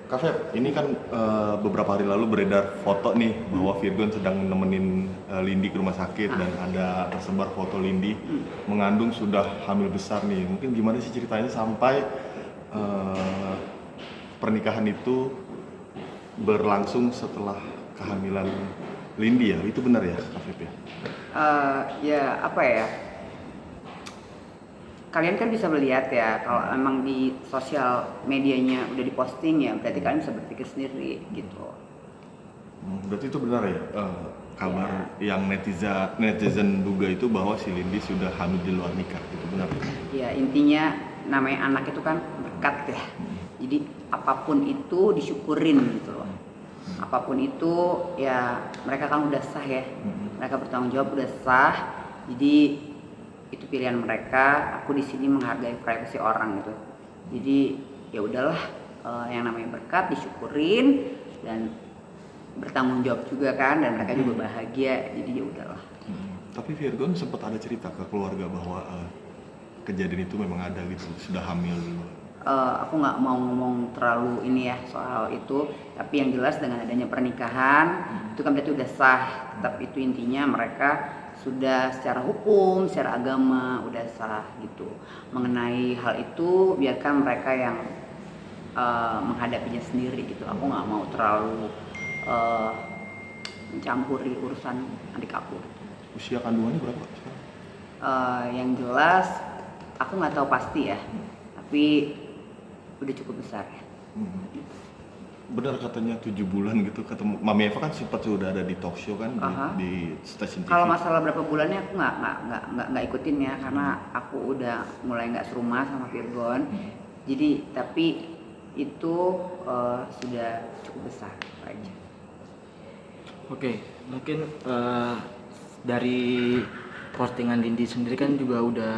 Kak Feb, ini kan beberapa hari lalu beredar foto nih bahwa Virgon sedang nemenin Lindi ke rumah sakit dan ada tersebar foto Lindi mengandung sudah hamil besar nih. Mungkin gimana sih ceritanya sampai eh, pernikahan itu berlangsung setelah kehamilan Lindi ya? Itu benar ya Kak Feb ya? Ya apa ya, kalian kan bisa melihat ya kalau emang di sosial medianya udah diposting ya berarti kalian bisa berpikir sendiri gitu. Berarti itu benar ya kabar yang netizen duga itu bahwa si Lindi sudah hamil di luar nikah, itu benar? Ya intinya namanya anak itu kan berkat ya, jadi apapun itu disyukurin gitu loh. Apapun itu ya mereka kan udah sah ya, mereka bertanggung jawab udah sah, jadi itu pilihan mereka. Aku di sini menghargai privasi orang gitu, jadi ya udahlah, yang namanya berkat disyukurin dan bertanggung jawab juga kan, dan mereka juga bahagia, jadi ya udahlah. Tapi Virgon sempat ada cerita ke keluarga bahwa kejadian itu memang ada gitu, sudah hamil dulu. Aku nggak mau ngomong terlalu ini ya soal itu, tapi yang jelas dengan adanya pernikahan itu kan berarti udah sah. Tetap itu intinya mereka sudah secara hukum, secara agama udah sah gitu. Mengenai hal itu biarkan mereka yang menghadapinya sendiri gitu. Aku nggak mau terlalu mencampuri urusan adik aku. Usia kandungannya berapa sekarang? Yang jelas aku nggak tahu pasti ya, tapi udah cukup besar ya. Benar katanya 7 bulan gitu, ketemu Mami Eva kan sempat sudah ada di talk show kan di stasiun TV. Kalau masalah berapa bulannya aku nggak ikutin ya, karena aku udah mulai nggak serumah sama Virgon. Jadi tapi itu sudah cukup besar aja. Oke, mungkin dari postingan Lindi sendiri kan juga udah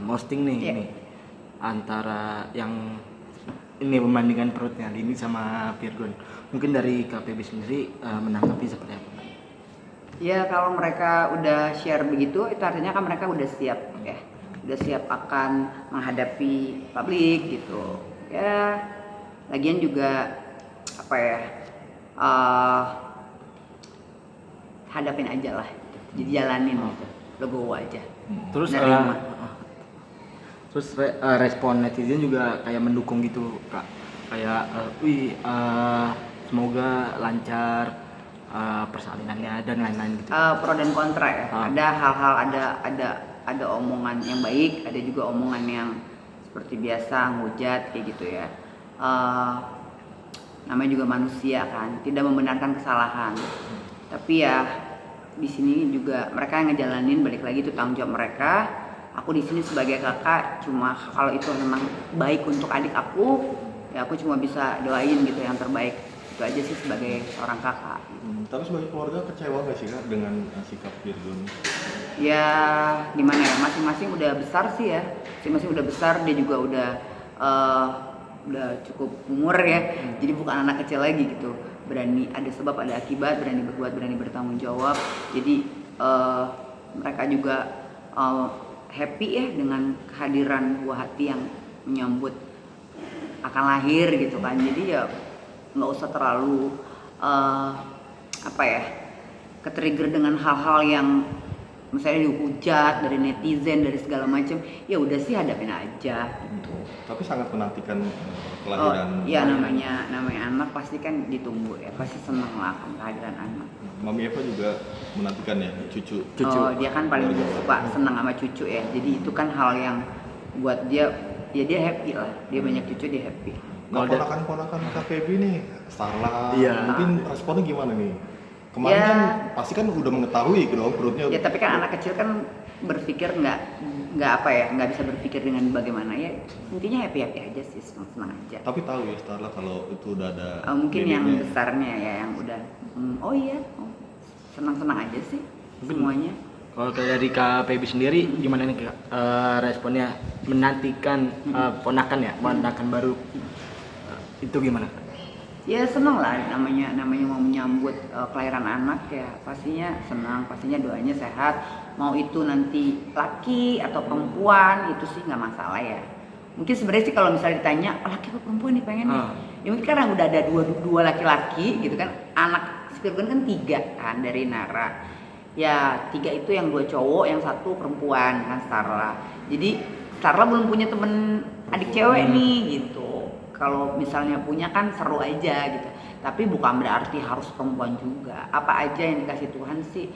posting nih ini antara yang ini membandingkan perutnya Lindi sama Virgon. Mungkin dari KPB sendiri menanggapi seperti apa? Ya kalau mereka udah share begitu, itu artinya kan mereka udah siap ya, udah siap akan menghadapi publik gitu. Ya lagian juga apa ya, hadapin aja lah gitu. Jadi jalanin gitu, legowo aja. Terus respon netizen juga kayak mendukung gitu Kak, kayak semoga lancar persalinannya dan lain-lain gitu. Pro dan kontra ya. Ada hal-hal, ada omongan yang baik, ada juga omongan yang seperti biasa ngujat kayak gitu ya. Namanya juga manusia kan, tidak membenarkan kesalahan. Tapi ya di sini juga mereka yang ngejalanin, balik lagi itu tanggung jawab mereka. Aku di sini sebagai kakak, cuma kalau itu memang baik untuk adik aku, ya aku cuma bisa doain gitu yang terbaik. Itu aja sih sebagai seorang kakak. Tapi sebagai keluarga kecewa nggak sih Kak dengan sikap Virgon? Ya gimana ya, masing-masing udah besar sih ya, masing-masing udah besar, dia juga udah cukup umur ya, jadi bukan anak kecil lagi gitu, berani ada sebab ada akibat, berani berbuat, berani bertanggung jawab. Jadi mereka juga happy ya dengan kehadiran buah hati yang menyambut akan lahir gitu kan. Jadi ya nggak usah terlalu apa ya, ketrigger dengan hal-hal yang misalnya dihujat dari netizen, dari segala macam. Ya udah sih, hadapin aja gitu. Tapi sangat menantikan kelahiran. Ya namanya anak pasti kan ditunggu ya, pasti seneng lah akan kehadiran anak. Mami Eva juga menantikan ya cucu. Dia kan paling suka senang sama cucu ya, jadi itu kan hal yang buat dia, ya dia happy lah, dia banyak cucu, dia happy. Nah, ponakan Kak Feby nih, Starla, mungkin responnya gimana nih? Kemarin kan pasti kan udah mengetahui gitu perutnya. Ya tapi kan anak kecil kan berpikir nggak apa ya, nggak bisa berpikir dengan bagaimana ya, intinya happy aja sih, senang aja. Tapi tahu ya Starla kalau itu udah ada. Mungkin yang besarnya ya yang udah senang aja sih semuanya. Kalau dari KPB sendiri gimana nih Kak, responnya menantikan ponakan baru itu gimana? Ya senang lah, namanya mau menyambut kelahiran anak ya, pastinya senang, pastinya doanya sehat. Mau itu nanti laki atau perempuan itu sih nggak masalah ya. Mungkin sebenarnya sih kalau misalnya ditanya laki atau perempuan nih pengen nih, Ya mungkin karena udah ada dua laki-laki gitu kan, anak si Virgon kan 3 kan dari Nara. Ya 3 itu yang 2 cowok, yang 1 perempuan kan Starla. Jadi Starla belum punya temen adik cewek nih gitu. Kalau misalnya punya kan seru aja gitu. Tapi bukan berarti harus perempuan juga. Apa aja yang dikasih Tuhan sih,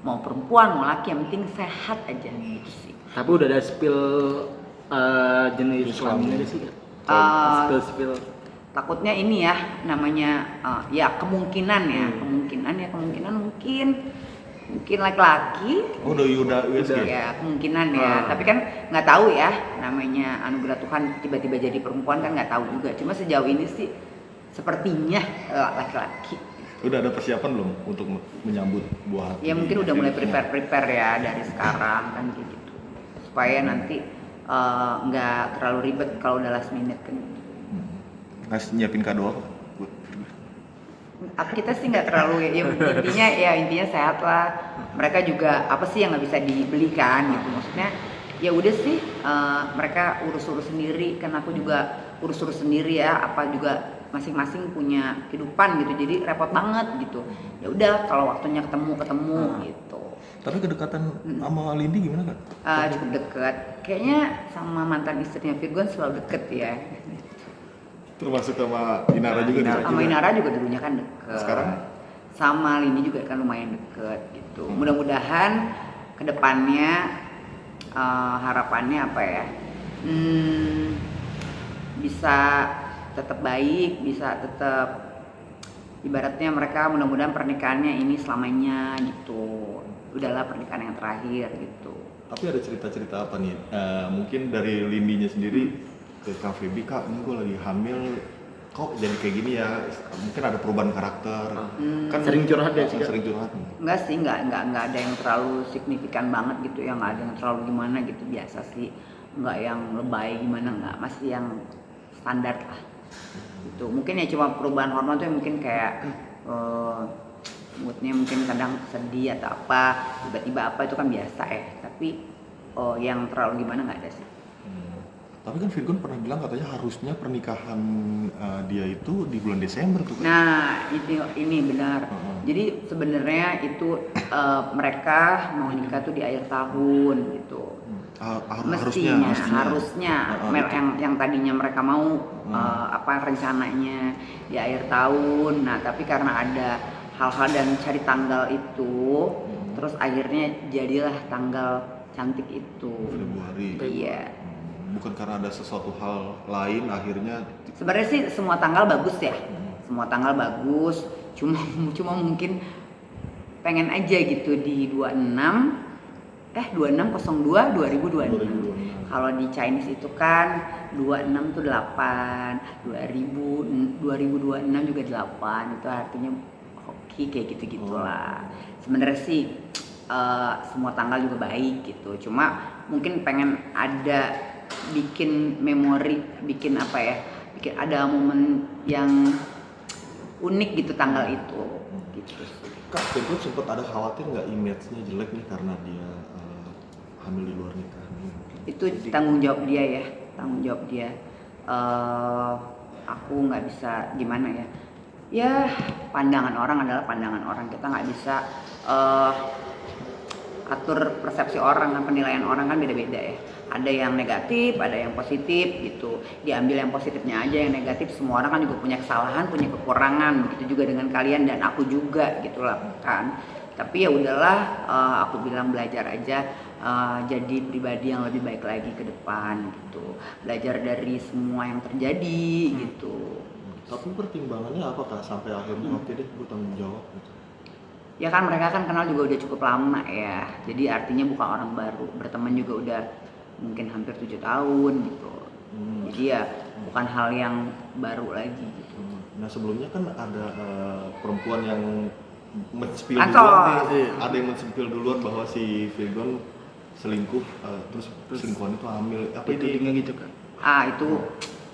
mau perempuan mau laki yang penting sehat aja gitu sih. Tapi udah ada spill jenis kelaminnya sih. Spill. Takutnya ini ya namanya ya kemungkinan mungkin laki-laki. Oh, udah USG. Ya kemungkinan ya, tapi kan nggak tahu ya, namanya anugerah Tuhan tiba-tiba jadi perempuan kan nggak tahu juga. Cuma sejauh ini sih sepertinya laki-laki. Udah ada persiapan belum untuk menyambut buah hati? Ya mungkin udah mulai prepare ya dari sekarang kan kayak gitu, supaya nanti nggak terlalu ribet kalau udah last minute kan. Ngasih nyiapin kado apa? Kita sih nggak terlalu intinya sehat lah. Mereka juga apa sih yang nggak bisa dibelikan gitu, maksudnya ya udah sih mereka urus sendiri, kan aku juga urus sendiri ya, apa juga masing-masing punya kehidupan gitu, jadi repot banget gitu. Ya udah kalau waktunya ketemu gitu. Tapi kedekatan sama Lindy gimana Kak? Cukup deket, kayaknya sama mantan istrinya Virgon selalu deket ya. Termasuk sama Inara juga nih? Sama Inara juga dulunya kan deket. Sekarang? Sama Lini juga kan lumayan deket gitu. Mudah-mudahan kedepannya harapannya apa ya? Bisa tetap baik, bisa tetap ibaratnya mereka mudah-mudahan pernikahannya ini selamanya gitu. Udahlah pernikahan yang terakhir gitu. Tapi ada cerita-cerita apa nih? Mungkin dari Lindinya sendiri ke Kak Feby, Kak ini gue lagi hamil, kok jadi kayak gini ya? Mungkin ada perubahan karakter. Kan Sering curhat ya sih, Kak? Sering curhat. Enggak sih, enggak ada yang terlalu signifikan banget gitu ya, enggak ada yang terlalu gimana gitu, biasa sih. Enggak yang lebay gimana, enggak, masih yang standar lah. Gitu. Mungkin ya cuma perubahan hormon tuh yang mungkin kayak moodnya mungkin kadang sedih atau apa, tiba-tiba apa itu kan biasa ya. Tapi yang terlalu gimana enggak ada sih. Tapi kan Virgon pernah bilang katanya harusnya pernikahan dia itu di bulan Desember tuh. Nah, ini benar. Jadi sebenarnya itu mereka mau nikah tuh di akhir tahun gitu. Harusnya Mel yang tadinya mereka mau rencananya di akhir tahun. Nah, tapi karena ada hal-hal dan cari tanggal itu, terus akhirnya jadilah tanggal cantik itu. Februari. Iya. Bukan karena ada sesuatu hal lain akhirnya. Sebenarnya sih semua tanggal bagus ya. Semua tanggal bagus, cuma mungkin pengen aja gitu di 2602 2026. Kalau di Chinese itu kan 26 tuh 8, 2026 juga 8. Itu artinya hoki kayak gitu-gitulah. Sebenarnya sih semua tanggal juga baik gitu. Cuma mungkin pengen ada bikin memori, bikin ada momen yang unik gitu tanggal itu gitu. Kak, Virgon sempat ada khawatir nggak image-nya jelek nih karena dia hamil di luar nikah nih? Itu tanggung jawab dia. Aku nggak bisa gimana ya. Ya pandangan orang adalah pandangan orang, kita nggak bisa atur persepsi orang, penilaian orang kan beda-beda ya. Ada yang negatif, ada yang positif gitu. Diambil yang positifnya aja, yang negatif semua orang kan juga punya kesalahan, punya kekurangan. Begitu juga dengan kalian dan aku juga gitu lah kan. Tapi ya udahlah, aku bilang belajar aja, jadi pribadi yang lebih baik lagi ke depan gitu. Belajar dari semua yang terjadi gitu. Tapi pertimbangannya apa Kak sampai akhirnya oke deh gue tanggung jawab gitu? Ya kan mereka kan kenal juga udah cukup lama ya. Jadi artinya bukan orang baru, berteman juga udah mungkin hampir 7 tahun gitu. Jadi ya bukan hal yang baru lagi gitu. Nah sebelumnya kan ada perempuan yang men-spill duluan nih. Ada yang men-spill duluan bahwa si Virgon selingkuh, terus selingkuhan itu hamil. Apa itu gitu kan? Itu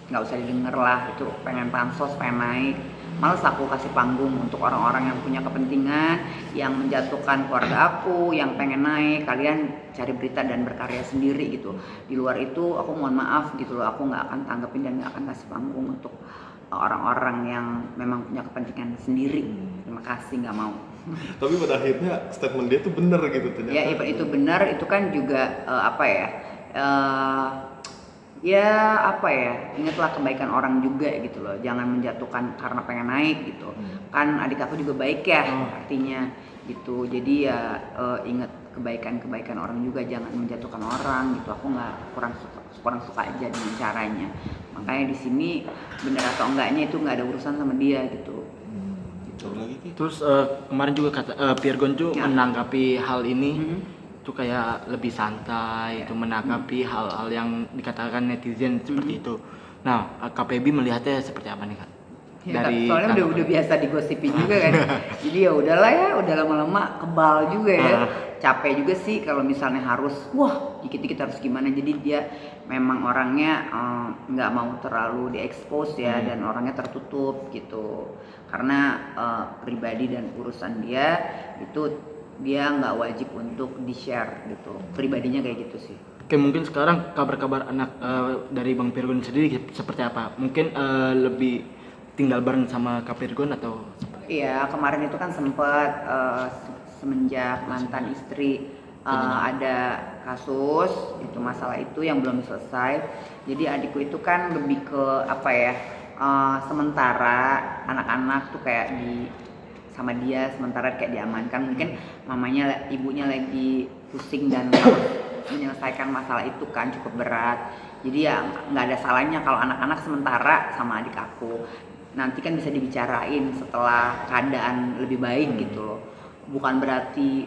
nggak usah didengar lah, itu pengen pansos, pengen naik. Males aku kasih panggung untuk orang-orang yang punya kepentingan, yang menjatuhkan keluarga aku, yang pengen naik. Kalian cari berita dan berkarya sendiri gitu. Di luar itu aku mohon maaf gitu loh, aku nggak akan tanggepin dan nggak akan kasih panggung untuk orang-orang yang memang punya kepentingan sendiri. Terima kasih, nggak mau. Tapi pada akhirnya statement dia tuh bener gitu ternyata. Ya itu benar, itu kan juga apa ya, ya apa ya, ingatlah kebaikan orang juga gitu loh, jangan menjatuhkan karena pengen naik gitu. Kan adik aku juga baik ya, artinya gitu. Jadi ya ingat kebaikan orang juga, jangan menjatuhkan orang gitu. Aku nggak kurang suka aja dengan caranya. Makanya di sini bener atau enggaknya itu nggak ada urusan sama dia gitu. Coba lagi Ki. Terus kemarin juga kata Virgon tuh Ya. menanggapi hal ini tuh kayak lebih santai, itu menanggapi hal-hal yang dikatakan netizen seperti itu. Nah, KPB melihatnya seperti apa nih Kak? Ya, soalnya udah biasa digosipin juga kan. Jadi ya udahlah ya, udah lama-lama kebal juga ya. Capek juga sih kalau misalnya harus dikit-dikit harus gimana. Jadi dia memang orangnya nggak mau terlalu diekspos ya, dan orangnya tertutup gitu. Karena pribadi dan urusan dia itu dia nggak wajib untuk di-share gitu. Pribadinya kayak gitu sih. Oke, mungkin sekarang kabar-kabar anak dari Bang Virgon sendiri seperti apa? Mungkin lebih tinggal bareng sama Kak Virgon atau? Iya, kemarin itu kan sempat semenjak mantan istri ada kasus itu, masalah itu yang belum selesai. Jadi adikku itu kan lebih ke apa ya, sementara anak-anak tuh kayak sama dia sementara kayak diamankan, mungkin mamanya ibunya lagi pusing dan harus menyelesaikan masalah itu kan cukup berat. Jadi ya nggak ada salahnya kalau anak-anak sementara sama adik aku, nanti kan bisa dibicarain setelah keadaan lebih baik gitu loh. Bukan berarti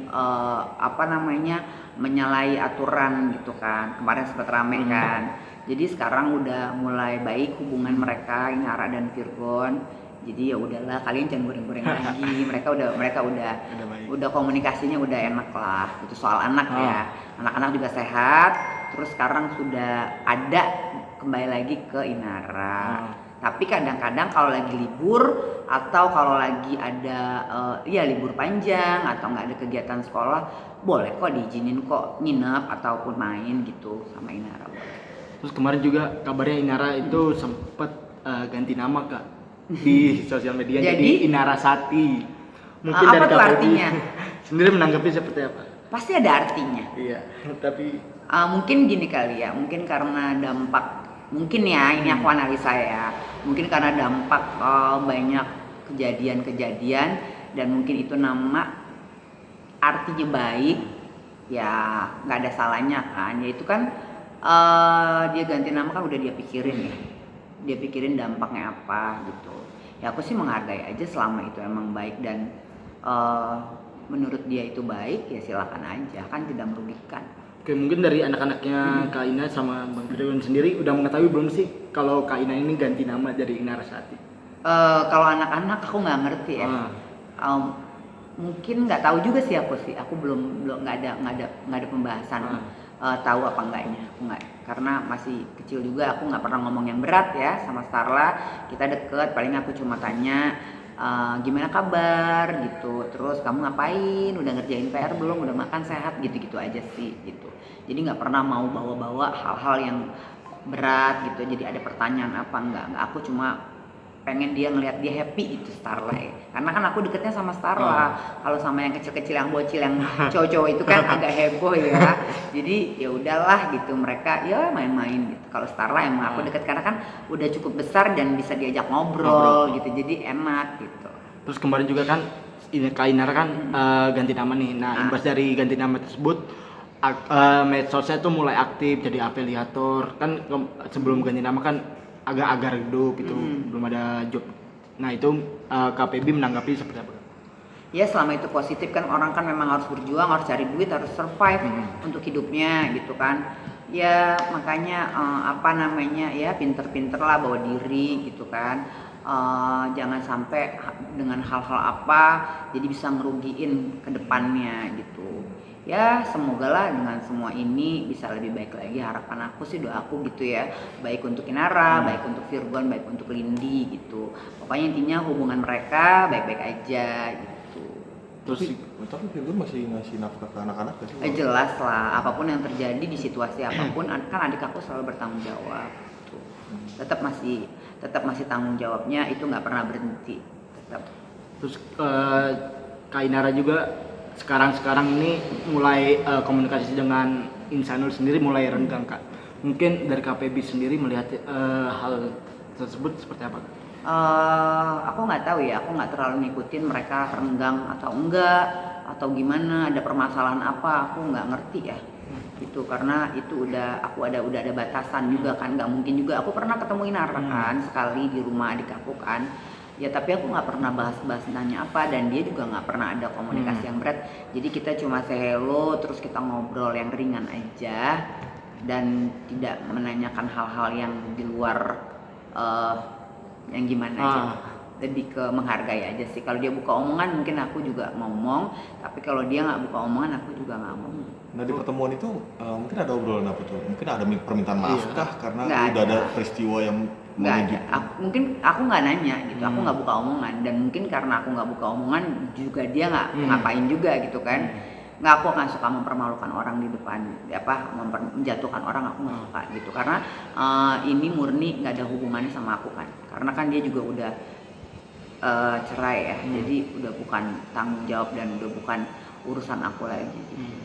menyalahi aturan gitu kan. Kemarin sempat rame kan. Jadi sekarang udah mulai baik hubungan mereka, Inara dan Virgon. Jadi ya udahlah, kalian jangan goreng-goreng lagi. Mereka udah komunikasinya udah enak lah. Itu soal anak ya. Anak-anak juga sehat. Terus sekarang sudah ada kembali lagi ke Inara. Tapi kadang-kadang kalau lagi libur atau kalau lagi ada libur panjang atau nggak ada kegiatan sekolah, boleh kok diizinin kok nginep ataupun main gitu sama Inara. Terus kemarin juga kabarnya Inara itu sempat ganti nama Kak di sosial media jadi Inara Sati. Mungkin apa dari tuh KPB artinya? sendiri menanggapi seperti apa? Pasti ada artinya. Iya, tapi Mungkin gini kali ya, mungkin karena dampak, mungkin ya ini aku analisa ya, mungkin karena dampak banyak kejadian-kejadian dan mungkin itu nama artinya baik ya, nggak ada salahnya kan. Ya itu kan dia ganti nama kan udah dia pikirin ya, dia pikirin dampaknya apa gitu. Ya aku sih menghargai aja selama itu emang baik dan menurut dia itu baik, ya silakan aja, kan tidak merugikan. Oke, mungkin dari anak-anaknya Kak Ina sama Bang Virgon sendiri udah mengetahui belum sih kalau Kak Ina ini ganti nama jadi Inara Sati? Kalau anak-anak aku nggak ngerti ya. Mungkin nggak tahu juga sih aku belum nggak ada pembahasan tahu apa enggaknya. Aku nggak, karena masih kecil juga, aku nggak pernah ngomong yang berat ya sama Starla. Kita deket, paling aku cuma tanya gimana kabar gitu, terus kamu ngapain, udah ngerjain PR belum, udah makan, sehat, gitu-gitu aja sih gitu. Jadi nggak pernah mau bawa-bawa hal-hal yang berat gitu, jadi ada pertanyaan apa enggak, aku cuma pengen dia ngelihat dia happy itu Starla ya. Karena kan aku deketnya sama Starla. Kalau sama yang kecil-kecil, yang bocil, yang cowok-cowok itu kan agak heboh ya. Jadi ya udahlah gitu, mereka ya main-main gitu. Kalau Starla emang aku deket karena kan udah cukup besar dan bisa diajak ngobrol gitu. Jadi enak gitu. Terus kemarin juga kan Kak Inara kan ganti nama nih. Nah, imbas dari ganti nama tersebut medsosnya tuh mulai aktif jadi afiliator. Kan sebelum ganti nama kan agak-agak redup itu, belum ada job. Nah itu KPB menanggapi seperti apa? Ya selama itu positif kan, orang kan memang harus berjuang, harus cari duit, harus survive untuk hidupnya gitu kan. Ya makanya ya pinter-pinter lah bawa diri gitu kan. Jangan sampai dengan hal-hal apa jadi bisa ngerugiin ke depannya gitu. Ya semoga lah dengan semua ini bisa lebih baik lagi, harapan aku sih, doaku gitu ya, baik untuk Inara, baik untuk Virgon, baik untuk Lindy gitu. Pokoknya intinya hubungan mereka baik-baik aja gitu. Terus tapi Virgon masih ngasih nafkah ke anak-anak gak sih? Jelas lah, apapun yang terjadi di situasi apapun kan adik aku selalu bertanggung jawab gitu. tetap masih tanggung jawabnya itu nggak pernah berhenti tetap. Terus Kak Inara juga sekarang ini mulai komunikasi dengan Insanul sendiri mulai renggang Kak. Mungkin dari KPB sendiri melihat hal tersebut seperti apa? Aku nggak tahu ya, aku nggak terlalu ngikutin mereka renggang atau enggak atau gimana, ada permasalahan apa, aku nggak ngerti ya. Itu karena itu udah ada batasan juga kan, nggak mungkin juga. Aku pernah ketemu Inara kan sekali di rumah adik aku kan. Ya tapi aku nggak pernah bahas nanya apa, dan dia juga nggak pernah ada komunikasi yang berat. Jadi kita cuma say hello, terus kita ngobrol yang ringan aja dan tidak menanyakan hal-hal yang di luar yang gimana aja. Lebih ke menghargai aja sih. Kalau dia buka omongan mungkin aku juga ngomong, tapi kalau dia nggak buka omongan aku juga nggak ngomong. Nah di pertemuan itu mungkin ada obrolan apa tuh? Mungkin ada permintaan maaf kah karena Nggak udah ada ada. peristiwa yang Nggak ada. gitu. Mungkin aku nggak nanya gitu. Aku nggak buka omongan, dan mungkin karena aku nggak buka omongan juga dia nggak ngapain juga gitu kan. Nggak, aku nggak suka mempermalukan orang di depan, menjatuhkan orang, aku nggak suka gitu. Karena ini murni nggak ada hubungannya sama aku kan. Karena kan dia juga udah cerai ya, jadi udah bukan tanggung jawab dan udah bukan urusan aku lagi gitu.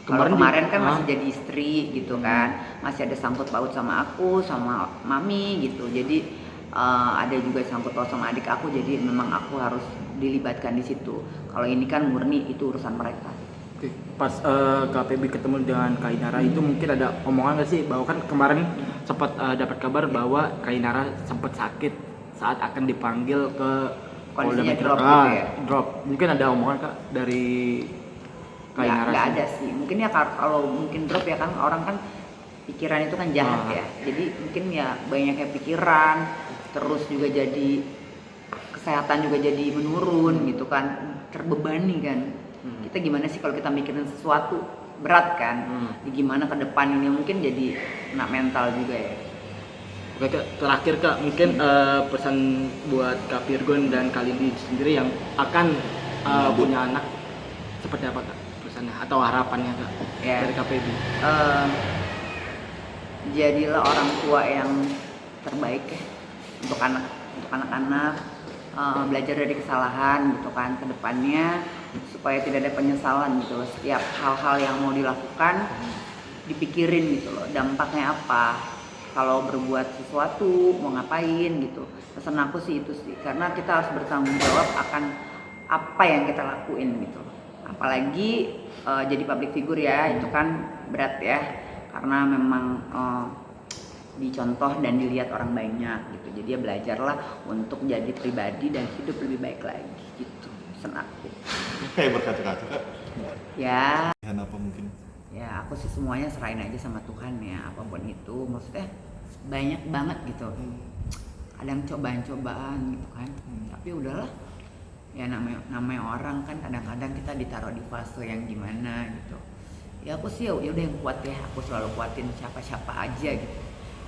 Kalau kemarin kan masih jadi istri gitu kan, masih ada sangkut paut sama aku, sama mami gitu. Jadi ada juga sangkut paut sama adik aku, jadi memang aku harus dilibatkan di situ. Kalau ini kan murni itu urusan mereka. Oke. Pas KPB ketemu dengan Kak Inara itu mungkin ada omongan nggak sih bahwa kan kemarin sempat dapat kabar bahwa Kak Inara sempat sakit saat akan dipanggil ke Polda Kondisinya Metro. drop gitu ya? Drop. Mungkin ada omongan Kak dari Kak Inara? Nggak ada sih. Mungkin ya kalau mungkin drop ya kan, orang kan pikiran itu kan jahat ya. Jadi mungkin ya banyaknya pikiran, terus juga jadi kesehatan juga jadi menurun gitu kan, terbebani kan. Kita gimana sih kalau kita mikirin sesuatu berat kan? Gimana ke depan ini, mungkin jadi kena mental juga ya. Oke Kak, terakhir Kak, mungkin pesan buat Kak Virgon dan Kak Lindi sendiri yang akan punya anak seperti apa Kak pesannya atau harapannya Kak dari KPB? Jadilah orang tua yang terbaik ya untuk anak-anak, belajar dari kesalahan gitu kan ke depannya, supaya tidak ada penyesalan gitu loh. Setiap hal-hal yang mau dilakukan dipikirin gitu loh, dampaknya apa kalau berbuat sesuatu, mau ngapain gitu. Pesan aku sih itu sih, karena kita harus bertanggung jawab akan apa yang kita lakuin gitu. Apalagi jadi public figure ya, itu kan berat ya, karena memang dicontoh dan dilihat orang banyak gitu. Jadi ya belajarlah untuk jadi pribadi dan hidup lebih baik lagi gitu. Pesan aku. Kayak berkata-kata Kak. Ya. Apa mungkin? Ya aku sih semuanya serahin aja sama Tuhan ya, apapun itu. Maksudnya banyak banget gitu. Kadang cobaan-cobaan gitu kan. Tapi udahlah. Ya namanya orang kan kadang-kadang kita ditaruh di fase yang gimana gitu. Ya aku sih ya udah yang kuat ya. Aku selalu kuatin siapa-siapa aja gitu.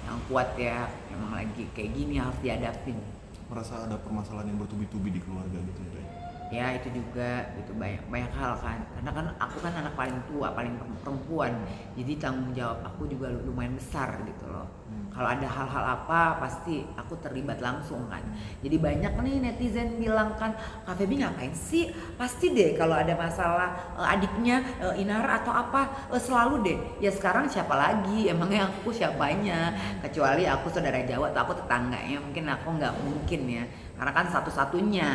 Yang kuat ya, emang lagi kayak gini harus dihadapin. Merasa ada permasalahan yang bertubi-tubi di keluarga gitu ya? Ya itu juga gitu, banyak hal kan, karena kan aku kan anak paling tua, paling perempuan, jadi tanggung jawab aku juga lumayan besar gitu loh. Kalau ada hal-hal apa pasti aku terlibat langsung kan. Jadi banyak nih netizen bilang kan, Kak Feby ngapain sih, pasti deh kalau ada masalah adiknya Inara atau apa selalu deh. Ya sekarang siapa lagi, emangnya aku siapanya, kecuali aku saudara Jawa atau aku tetangganya, mungkin aku nggak mungkin ya, karena kan satu-satunya.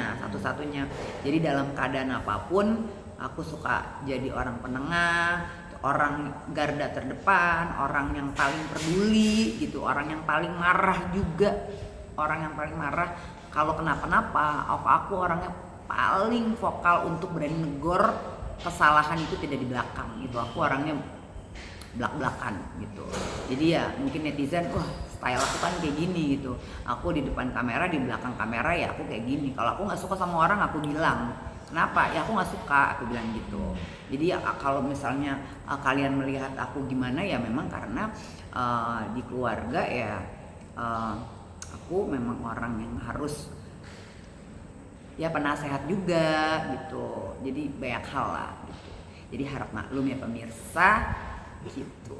Jadi dalam keadaan apapun aku suka jadi orang penengah, orang garda terdepan, orang yang paling peduli gitu, orang yang paling marah juga, kalau kenapa-napa. Aku orangnya paling vokal untuk berani negor kesalahan itu tidak di belakang gitu. Aku orangnya belak-belakan gitu. Jadi ya mungkin netizen, wah style aku kan kayak gini gitu. Aku di depan kamera, di belakang kamera ya aku kayak gini. Kalau aku nggak suka sama orang aku bilang. Kenapa? Ya aku nggak suka, aku bilang gitu. Jadi ya kalau misalnya kalian melihat aku gimana ya memang karena di keluarga ya aku memang orang yang harus ya penasehat juga gitu. Jadi banyak hal lah gitu. Jadi harap maklum ya pemirsa gitu.